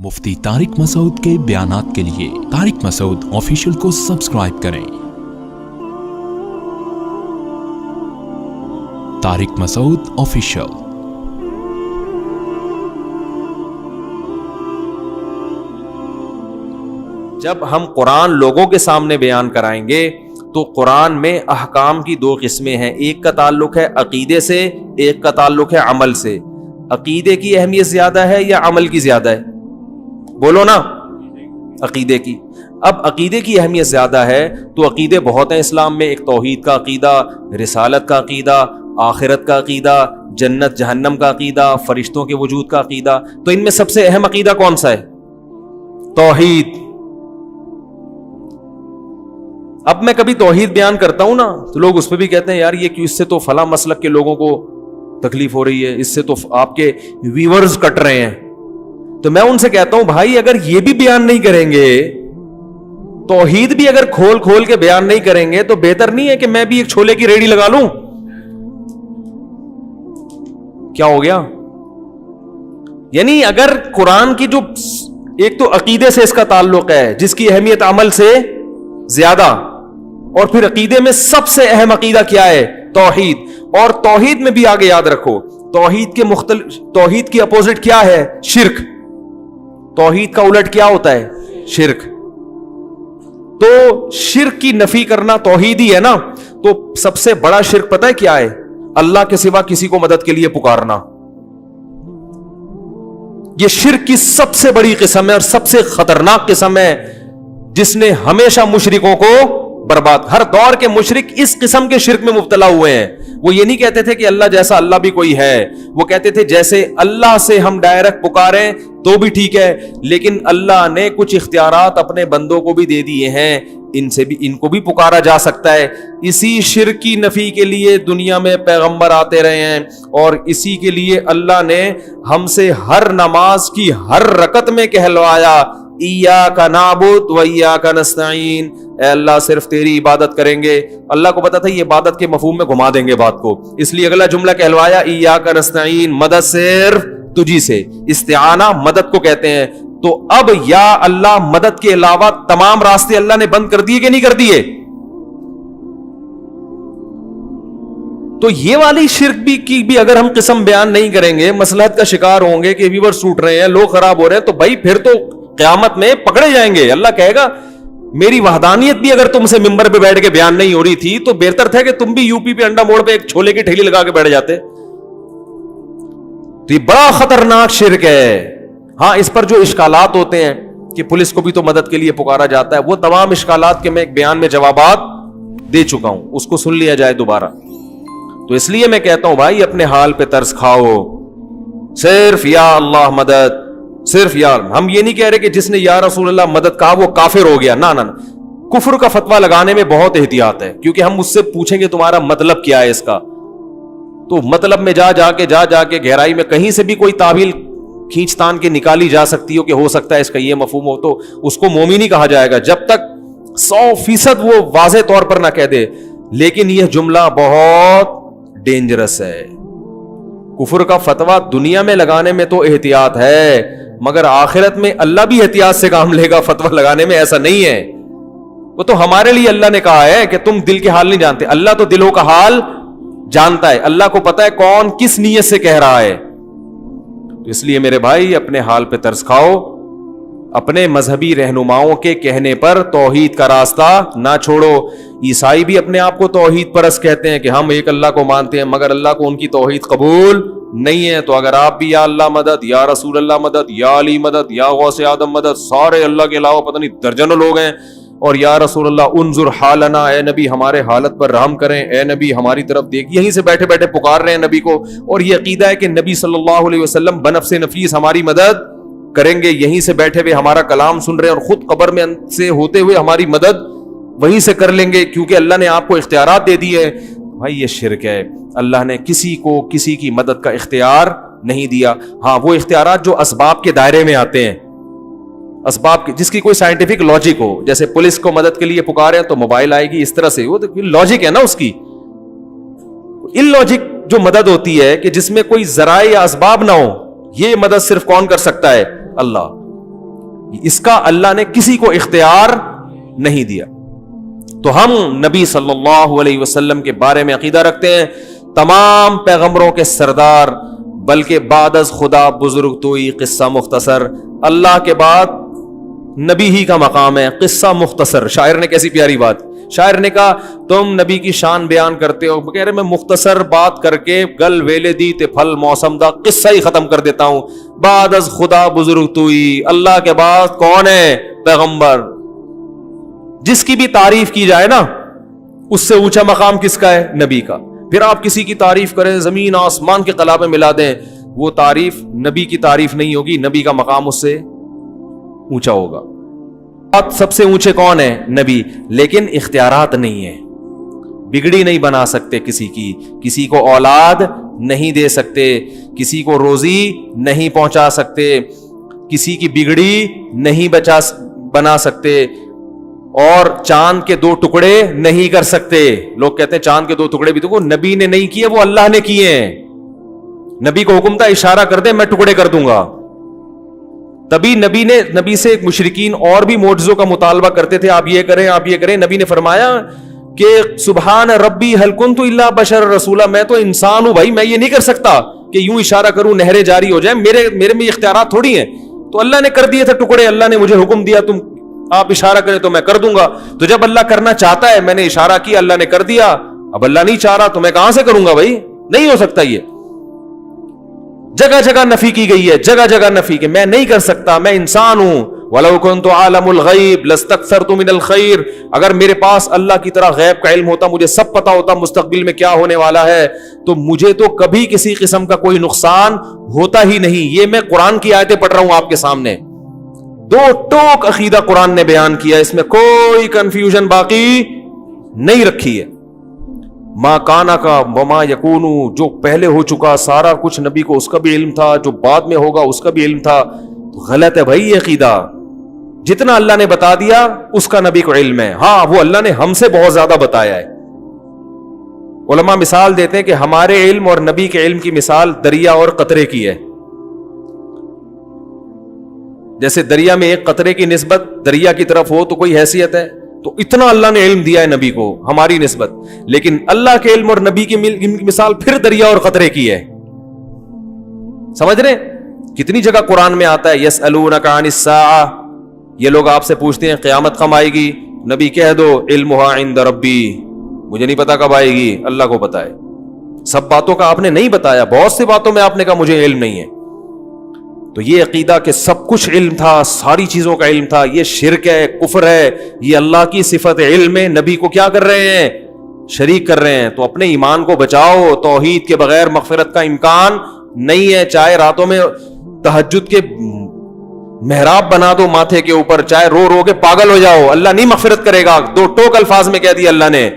मुफ्ती तारिक मसूद के बयानात के लिए तारिक मसूद ऑफिशियल को सब्सक्राइब करें। तारिक मसूद ऑफिशियल। जब हम कुरान लोगों के सामने बयान कराएंगे तो कुरान में अहकाम की दो किस्में हैं। एक का ताल्लुक है अकीदे से, एक का ताल्लुक है अमल से। अकीदे की अहमियत ज्यादा है या अमल की ज्यादा है? बोलो ना। अकीदे की। अब अकीदे की अहमियत ज्यादा है तो अकीदे बहुत हैं इस्लाम में। एक तौहीद का अकीदा, रिसालत का अकीदा, आखिरत का अकीदा, जन्नत जहन्नम का अकीदा, फरिश्तों के वजूद का अकीदा। तो इनमें सबसे अहम अकीदा कौन सा है? तौहीद। अब मैं कभी तौहीद बयान करता हूं ना तो लोग उस पर भी कहते हैं यार ये क्यों, इससे तो फला मसलक के लोगों को तकलीफ हो रही है, इससे तो आपके व्यूअर्स कट रहे हैं। तो मैं उनसे कहता हूं भाई अगर ये भी बयान नहीं करेंगे, तौहीद भी अगर खोल खोल के बयान नहीं करेंगे तो बेहतर नहीं है कि मैं भी एक छोले की रेडी लगा लूं? क्या हो गया? यानी अगर कुरान की जो एक तो अकीदे से इसका ताल्लुक है जिसकी अहमियत अमल से ज्यादा, और फिर अकीदे में सबसे अहम अकीदा क्या है? तौहीद। और तौहीद में भी आगे याद रखो तौहीद की अपोजिट क्या है? शिर्क। तौहीद का उलट क्या होता है? शिर्क। तो शिर्क की नफी करना तौहीद ही है ना। तो सबसे बड़ा शिर्क पता है क्या है? अल्लाह के सिवा किसी को मदद के लिए पुकारना। यह शिर्क की सबसे बड़ी किस्म है और सबसे खतरनाक किस्म है जिसने हमेशा मुशरिकों को बर्बाद, हर दौर के मुशरिक इस किस्म के शिर्क में मुब्तला हुए हैं। वो ये नहीं कहते थे कि अल्लाह जैसा अल्लाह भी कोई है, वो कहते थे जैसे अल्लाह से हम डायरेक्ट पुकारें तो भी ठीक है, लेकिन अल्लाह ने कुछ इख्तियारात अपने बंदों को भी दे दिए हैं, इनको भी पुकारा जा सकता है। इसी शिर्क की नफी के लिए दुनिया में पैगंबर आते रहे हैं और इसी के लिए अल्लाह ने हमसे हर नमाज की हर रकत में कहलवाया इय्याका नाबुद व इय्याका नस्तईन, ऐ अल्लाह सिर्फ तेरी इबादत करेंगे। अल्लाह को पता था ये इबादत के मफहूम में घुमा देंगे बात को, इसलिए अगला जुमला कहलवाया इय्याका नस्तईन, मदद सिर्फ तुझी से। इस्तिआना मदद को कहते हैं। तो अब या अल्लाह मदद के अलावा तमाम रास्ते अल्लाह ने बंद कर दिए कि नहीं कर दिए? तो ये वाली शिर्क की भी अगर हम किस्म बयान नहीं करेंगे, मसलहत का शिकार होंगे कि व्यूअर्स टूट रहे हैं, लोग खराब हो रहे हैं, तो भाई फिर तो क़यामत में पकड़े जाएंगे। अल्लाह कहेगा मेरी वहदानियत भी अगर तुमसे मिंबर पे बैठ के बयान नहीं हो रही थी तो बेहतर था कि तुम भी यूपी पे अंडा मोड़ पे एक छोले की ठेली लगा के बैठ जाते। तो ये बड़ा खतरनाक शिर्क है। हां, इस पर जो इश्कालात होते हैं कि पुलिस को भी तो मदद के लिए पुकारा जाता है, वो तमाम इश्कालात के मैं एक बयान में जवाबात दे चुका हूं, उसको सुन लिया जाए दोबारा। तो इसलिए मैं कहता हूं भाई अपने हाल पे तरस खाओ, सिर्फ या अल्लाह मदद, सिर्फ यार। हम ये नहीं कह रहे कि जिसने या रसूल अल्लाह मदद कहा वो काफिर हो गया, ना ना ना। कुफ्र का फतवा लगाने में बहुत एहतियात है, क्योंकि हम उससे पूछेंगे तुम्हारा मतलब क्या है इसका, तो मतलब में जा जाके गहराई में कहीं से भी कोई तावील खींचतान के निकाली जा सकती हो कि हो सकता है इसका ये मफहूम हो, तो उसको मोमिन ही कहा जाएगा जब तक 100% वो वाज़े तौर पर ना कह दे। लेकिन यह जुमला बहुत डेंजरस है। कुफ्र का फतवा दुनिया में लगाने में तो एहतियात है, मगर आखिरत में अल्लाह भी एहतियात से काम लेगा फतवा लगाने में, ऐसा नहीं है। वो तो हमारे लिए अल्लाह ने कहा है कि तुम दिल के हाल नहीं जानते, अल्लाह तो दिलों का हाल जानता है। अल्लाह को पता है कौन किस नीयत से कह रहा है। तो इसलिए मेरे भाई अपने हाल पे तरस खाओ, अपने मजहबी रहनुमाओं के कहने पर तौहीद का रास्ता ना छोड़ो। ईसाई भी अपने आप को तौहीद परस्त कहते हैं कि हम एक अल्लाह को मानते हैं, मगर अल्लाह को उनकी तौहीद कबूल नहीं है। तो अगर आप भी या अल्लाह मदद, या रसूल अल्लाह मदद, या अली मदद, या गौसे आदम मदद, सारे अल्लाह के अलावा पता नहीं दर्जनों लोग हैं, और या रसूल अल्लाह उन्जुर हालना, ए नबी हमारे हालत पर रहम करें, ए नबी हमारी तरफ देख, यहीं से बैठे बैठे पुकार रहे हैं नबी को। और ये अकीदा है कि नबी सल्लल्लाहु अलैहि वसल्लम बनफ्से नफीस हमारी मदद करेंगे, यहीं से बैठे हुए हमारा कलाम सुन रहे हैं और खुद कब्र में से होते हुए हमारी मदद वहीं से कर लेंगे, क्योंकि अल्लाह ने आपको इख्तियारात दे दिए। भाई ये शिर्क है। अल्लाह ने किसी को किसी की मदद का इख्तियार नहीं दिया। हाँ, वो इख्तियारात जो असबाब के दायरे में आते हैं, असबाब की जिसकी कोई साइंटिफिक लॉजिक हो, जैसे पुलिस को मदद के लिए पुकारे तो मोबाइल आएगी, इस तरह से, वो तो लॉजिक है ना उसकी। इलॉजिक जो मदद होती है कि जिसमें कोई जराए या असबाब ना हो, ये मदद सिर्फ कौन कर सकता है? अल्लाह। اس کا اللہ نے کسی کو اختیار نہیں دیا. تو ہم نبی صلی اللہ علیہ وسلم کے بارے میں عقیدہ رکھتے ہیں تمام پیغمبروں کے سردار، بلکہ بعد از خدا بزرگ توئی قصہ مختصر، اللہ کے بعد نبی ہی کا مقام ہے. قصہ مختصر، شاعر نے کیسی پیاری بات، شاعر نے کہا تم نبی کی شان بیان کرتے ہو، کہہ رہے میں مختصر بات کر کے گل ویلے دی تے پھل موسم دا قصہ ہی ختم کر دیتا ہوں. بعد از خدا بزرگ توئی، اللہ کے بعد کون ہے؟ پیغمبر. جس کی بھی تعریف کی جائے نا اس سے اونچا مقام کس کا ہے؟ نبی کا. پھر آپ کسی کی تعریف کریں زمین آسمان کے قلابے ملا دیں، وہ تعریف نبی کی تعریف نہیں ہوگی، نبی کا مقام اس سے اونچا ہوگا. سب سے اونچے کون ہے؟ نبی. لیکن اختیارات نہیں ہے، بگڑی نہیں بنا سکتے کسی کی، کسی کو اولاد نہیں دے سکتے، کسی کو روزی نہیں پہنچا سکتے، کسی کی بگڑی نہیں بنا سکتے، اور چاند کے دو ٹکڑے نہیں کر سکتے. لوگ کہتے ہیں چاند کے دو ٹکڑے بھی تو وہ نبی نے نہیں کیے، وہ اللہ نے کیے ہیں. نبی کو حکم تھا اشارہ کر دے میں ٹکڑے کر دوں گا. تبھی نبی سے مشرکین اور بھی معجزوں کا مطالبہ کرتے تھے، آپ یہ کریں آپ یہ کریں. نبی نے فرمایا کہ سبحان ربی هل كنت الا بشر رسولا، میں تو انسان ہوں بھائی، میں یہ نہیں کر سکتا کہ یوں اشارہ کروں نہریں جاری ہو جائیں، میرے میں اختیارات تھوڑی ہیں. تو اللہ نے کر دیے تھے ٹکڑے، اللہ نے مجھے حکم دیا تم آپ اشارہ کریں تو میں کر دوں گا. تو جب اللہ کرنا چاہتا ہے، میں نے اشارہ کیا اللہ نے کر دیا، اب اللہ نہیں چاہ رہا تو میں کہاں سے کروں گا بھائی؟ نہیں ہو سکتا. یہ جگہ جگہ نفی کی گئی ہے، جگہ جگہ نفی کہ میں نہیں کر سکتا، میں انسان ہوں. وَلَوْ كُنْتُ عَالَمُ الْغَيْبِ لَاسْتَكْثَرْتُ مِنَ الْخَيْرِ، اگر میرے پاس اللہ کی طرح غیب کا علم ہوتا، مجھے سب پتا ہوتا مستقبل میں کیا ہونے والا ہے، تو مجھے تو کبھی کسی قسم کا کوئی نقصان ہوتا ہی نہیں. یہ میں قرآن کی آیتیں پڑھ رہا ہوں آپ کے سامنے، دو ٹوک عقیدہ قرآن نے بیان کیا، اس میں کوئی کنفیوژن باقی نہیں رکھی ہے. ما کانا کا وما یکونو، جو پہلے ہو چکا سارا کچھ نبی کو اس کا بھی علم تھا، جو بعد میں ہوگا اس کا بھی علم تھا. تو غلط ہے بھائی یہ عقیدہ. جتنا اللہ نے بتا دیا اس کا نبی کو علم ہے. ہاں وہ اللہ نے ہم سے بہت زیادہ بتایا ہے. علماء مثال دیتے ہیں کہ ہمارے علم اور نبی کے علم کی مثال دریا اور قطرے کی ہے. جیسے دریا میں ایک قطرے کی نسبت دریا کی طرف ہو تو کوئی حیثیت ہے، تو اتنا اللہ نے علم دیا ہے نبی کو ہماری نسبت. لیکن اللہ کے علم اور نبی کی مثال پھر دریا اور قطرے کی ہے. سمجھ رہے؟ کتنی جگہ قرآن میں آتا ہے یسألونک عن الساعہ، یہ لوگ آپ سے پوچھتے ہیں قیامت کب آئے گی، نبی کہہ دو علمھا عند ربی، مجھے نہیں پتا کب آئے گی، اللہ کو پتا ہے. سب باتوں کا آپ نے نہیں بتایا، بہت سی باتوں میں آپ نے کہا مجھے علم نہیں ہے. تو یہ عقیدہ کہ سب کچھ علم تھا، ساری چیزوں کا علم تھا، یہ شرک ہے، کفر ہے. یہ اللہ کی صفت علم ہے، نبی کو کیا کر رہے ہیں؟ شریک کر رہے ہیں. تو اپنے ایمان کو بچاؤ، توحید کے بغیر مغفرت کا امکان نہیں ہے. چاہے راتوں میں تہجد کے محراب بنا دو ماتھے کے اوپر، چاہے رو رو کے پاگل ہو جاؤ، اللہ نہیں مغفرت کرے گا. دو ٹوک الفاظ میں کہہ دیا اللہ نے.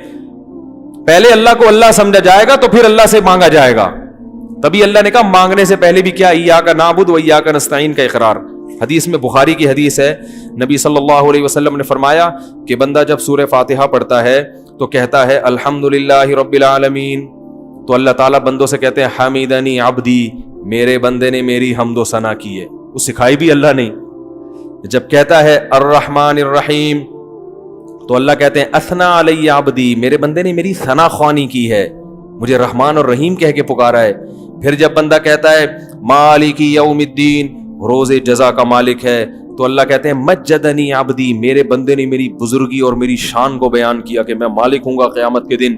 پہلے اللہ کو اللہ سمجھا جائے گا تو پھر اللہ سے مانگا جائے گا. تبھی اللہ نے کہا مانگنے سے پہلے بھی کیا ایاک نعبد و ایاک نستعین کا اقرار. حدیث میں بخاری کی حدیث ہے، نبی صلی اللہ علیہ وسلم نے فرمایا کہ بندہ جب سورہ فاتحہ پڑھتا ہے تو کہتا ہے الحمدللہ رب العالمین، تو اللہ تعالیٰ بندوں سے کہتے ہیں حمیدنی عبدی، میرے بندے نے میری حمد و ثنا کی ہے. وہ سکھائی بھی اللہ نے. جب کہتا ہے الرحمن الرحیم تو اللہ کہتے ہیں اثنا علی عبدی، میرے بندے نے میری ثنا خوانی کی ہے، مجھے رحمان اور رحیم کہہ کے پکارا ہے. پھر جب بندہ کہتا ہے مالک یوم الدین، روز جزا کا مالک ہے، تو اللہ کہتے ہیں مجدنی عبدی، میرے بندے نے میری بزرگی اور میری شان کو بیان کیا کہ میں مالک ہوں گا قیامت کے دن.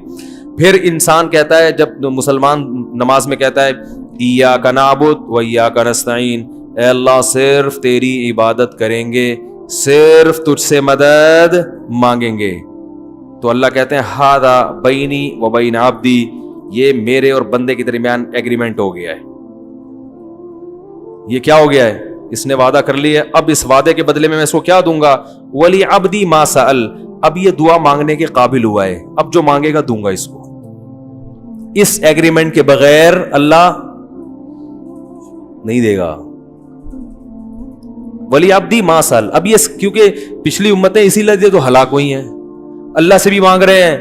پھر انسان کہتا ہے، جب مسلمان نماز میں کہتا ہے ایاک نعبد و ایاک نستعین، اے اللہ صرف تیری عبادت کریں گے، صرف تجھ سے مدد مانگیں گے. تو اللہ کہتے ہیں ھذا بینی و بین عبدی، یہ میرے اور بندے کے درمیان ایگریمنٹ ہو گیا ہے. یہ کیا ہو گیا ہے؟ اس نے وعدہ کر لیا ہے، اب اس وعدے کے بدلے میں اس کو کیا دوں گا. ولی عبدی ما سأل، اب یہ دعا مانگنے کے قابل ہوا ہے، اب جو مانگے گا دوں گا اس کو. اس ایگریمنٹ کے بغیر اللہ نہیں دے گا. ولی عبدی ما سأل، اب یہ کیونکہ پچھلی امتیں اسی لیے تو ہلاک ہوئی ہیں، اللہ سے بھی مانگ رہے ہیں،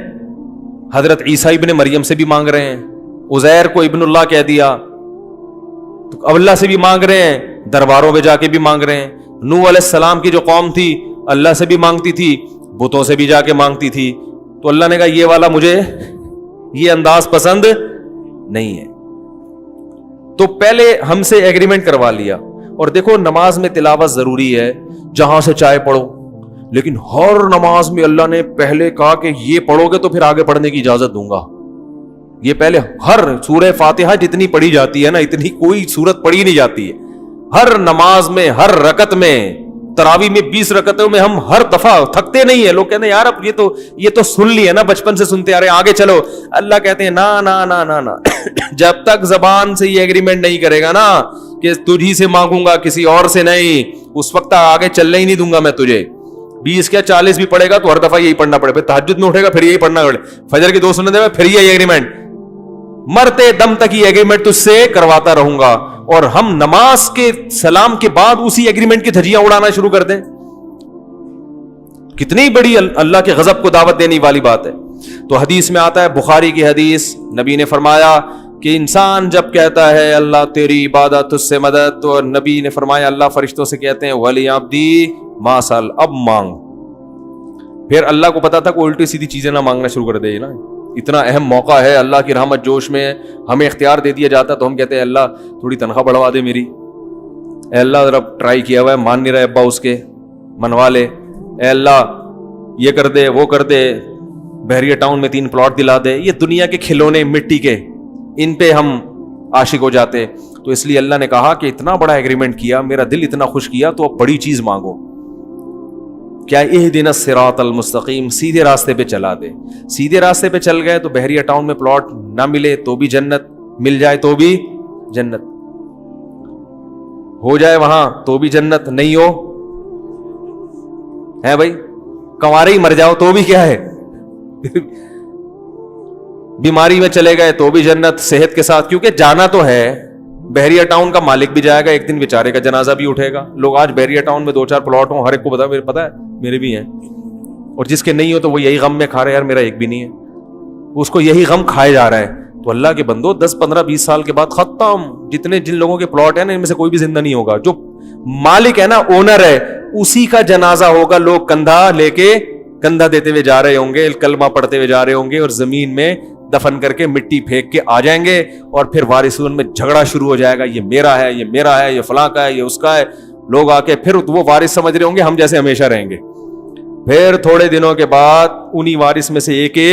حضرت عیسیٰ ابن مریم سے بھی مانگ رہے ہیں، عزیر کو ابن اللہ کہہ دیا، تو اب اللہ سے بھی مانگ رہے ہیں، درباروں پہ جا کے بھی مانگ رہے ہیں. नूह अलैहिस्सलाम की जो कौम थी अल्लाह से भी मांगती थी, बुतों से भी जाके मांगती थी, तो अल्लाह ने कहा ये वाला मुझे ये अंदाज पसंद नहीं है। तो पहले हमसे एग्रीमेंट करवा लिया। और देखो नमाज में तिलावत जरूरी है, जहां से चाहे पढ़ो, लेकिन हर नमाज में अल्लाह ने पहले कहा कि ये पढ़ोगे तो फिर आगे पढ़ने की इजाजत दूंगा। ये पहले हर सूरह फातिहा जितनी पढ़ी जाती है ना, इतनी कोई सूरत पढ़ी नहीं जाती है। हर नमाज में, हर रकत में, तरावी में 20 रकतों में हम हर दफा थकते नहीं है। लोग कहते हैं यार अब ये तो सुन लिया ना, बचपन से सुनते आ रहे, आगे चलो। अल्लाह कहते हैं ना ना ना ना ना जब तक जबान से ये एग्रीमेंट नहीं करेगा ना कि तुझी से मांगूंगा किसी और से नहीं, उस वक्त आगे चलने ही नहीं दूंगा मैं तुझे। 20 क्या 40 भी पड़ेगा तो हर दफा यही पढ़ना पड़ेगा, तहज्जुद में उठेगा फिर यही पढ़ना पड़े, फजर की 2 सुन्नत देगा फिर यही एग्रीमेंट, मरते दम तक ये एग्रीमेंट तुझसे करवाता रहूंगा। और हम नमाज के सलाम के बाद उसी एग्रीमेंट की धज्जियां उड़ाना शुरू कर दें, कितनी बड़ी अल्लाह के गजब को दावत देने वाली बात है। तो हदीस में आता है, बुखारी की हदीस, नबी ने फरमाया कि इंसान जब कहता है अल्लाह तेरी इबादत तुझसे मदद, तो नबी ने फरमाया अल्लाह फरिश्तों से कहते हैं वली अब्दी मासल, अब मांग। फिर अल्लाह को पता था कि उल्टी सीधी चीजें ना मांगना शुरू कर दे ना, इतना अहम मौका है, अल्लाह की रहमत जोश में हमें इख्तियार दे दिया जाता, तो हम कहते हैं अल्लाह थोड़ी तनख्वाह बढ़वा दे मेरी, अल्लाह जरा ट्राई किया हुआ है मान नहीं रहा अब्बा उसके, मनवा ले, अल्लाह ये कर दे वो कर दे, बहरिया टाउन में 3 प्लॉट दिला दे। ये दुनिया के खिलौने मिट्टी के, इन पे हम आशिक हो जाते। तो इसलिए अल्लाह ने कहा कि इतना बड़ा एग्रीमेंट किया, मेरा दिल इतना खुश किया, तो अब बड़ी चीज मांगो। क्या इहदिनस सिरातल मुस्तकीम, सीधे रास्ते पे चला दे। सीधे रास्ते पे चल गए तो बहरिया टाउन में प्लॉट ना मिले तो भी जन्नत, मिल जाए तो भी जन्नत, हो जाए वहां तो भी जन्नत, नहीं हो है भाई, कंवारे ही मर जाओ तो भी क्या है बीमारी में चले गए तो भी जन्नत, सेहत के साथ, क्योंकि जाना तो है। बहरिया टाउन का मालिक भी जाएगा एक दिन, बेचारे का जनाजा भी उठेगा। लोग आज बहरिया टाउन में 2-4 प्लॉट हो, हर एक को पता है मेरे भी हैं, और जिसके नहीं हो तो वो यही गम में खा रहे यार मेरा एक भी नहीं है, उसको यही गम खाए जा रहा है। तो अल्लाह के बंदो 10, 15, 20 साल के बाद खत्म, जिन लोगों के प्लॉट है ना इनमें से कोई भी जिंदा नहीं होगा। जो मालिक है ना, ओनर है, उसी का जनाजा होगा, लोग कंधा देते हुए जा रहे होंगे, कलमा पढ़ते हुए जा रहे होंगे, और जमीन में दफन करके मिट्टी फेंक के आ जाएंगे, और फिर वारिसून में झगड़ा शुरू हो जाएगा, ये मेरा है, ये मेरा है, ये फलां का है, ये उसका है। लोग आके फिर वो वारिस समझ रहे होंगे हम जैसे हमेशा रहेंगे। फिर थोड़े दिनों के बाद उन्हीं वारिस में से एक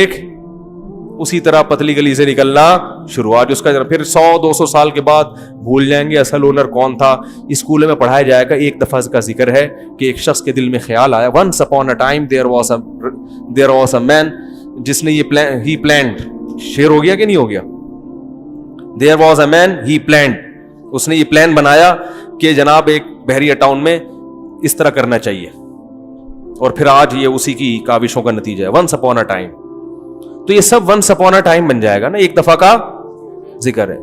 उसी तरह पतली गली से निकलना शुरू, आज उसका फिर 100-200 साल के बाद भूल जाएंगे असल ओनर कौन था। स्कूल में पढ़ाया जाएगा, एक दफा का जिक्र है कि एक शख्स के दिल में ख्याल आया, once upon a time there was a man, जिसने ये प्लान्ड, शेर हो गया कि नहीं हो गया, there was a man he planned, उसने ये प्लान बनाया कि जनाब एक बहरिया टाउन में इस तरह करना चाहिए, और फिर आज ये उसी की काविशों का नतीजा है, वंस अपॉन अ टाइम। तो ये सब वंस अपॉन अ टाइम बन जाएगा ना, एक दफा का जिक्र है।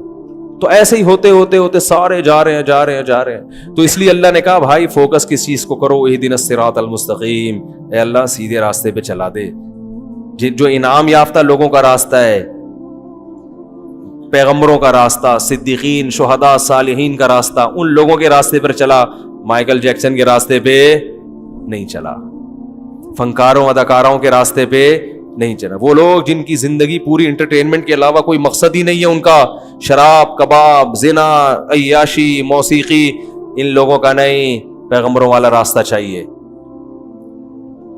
तो ऐसे ही होते होते होते सारे जा रहे हैं। तो इसलिए अल्लाह ने कहा भाई फोकस किस चीज को करो, इहदिनस सिरातल मुस्तकीम, ए अल्लाह सीधे रास्ते पे चला दे। जो इनाम याफ्ता लोगों का रास्ता है, पैगंबरों का रास्ता, सिद्दीकीन, शुहदा, सालिहीन का रास्ता, उन लोगों के रास्ते पर चला, माइकल जैक्सन के रास्ते पे नहीं चला, फनकारों अदाकारों के रास्ते पे नहीं चला। वो लोग जिनकी जिंदगी पूरी एंटरटेनमेंट के अलावा कोई मकसद ही नहीं है उनका, शराब, कबाब, जिना, अय्याशी, मौसीकी, इन लोगों का नहीं, पैगंबरों वाला रास्ता चाहिए।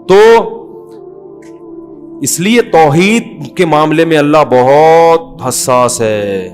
तो इसलिए तौहीद के मामले में अल्लाह बहुत हसास है।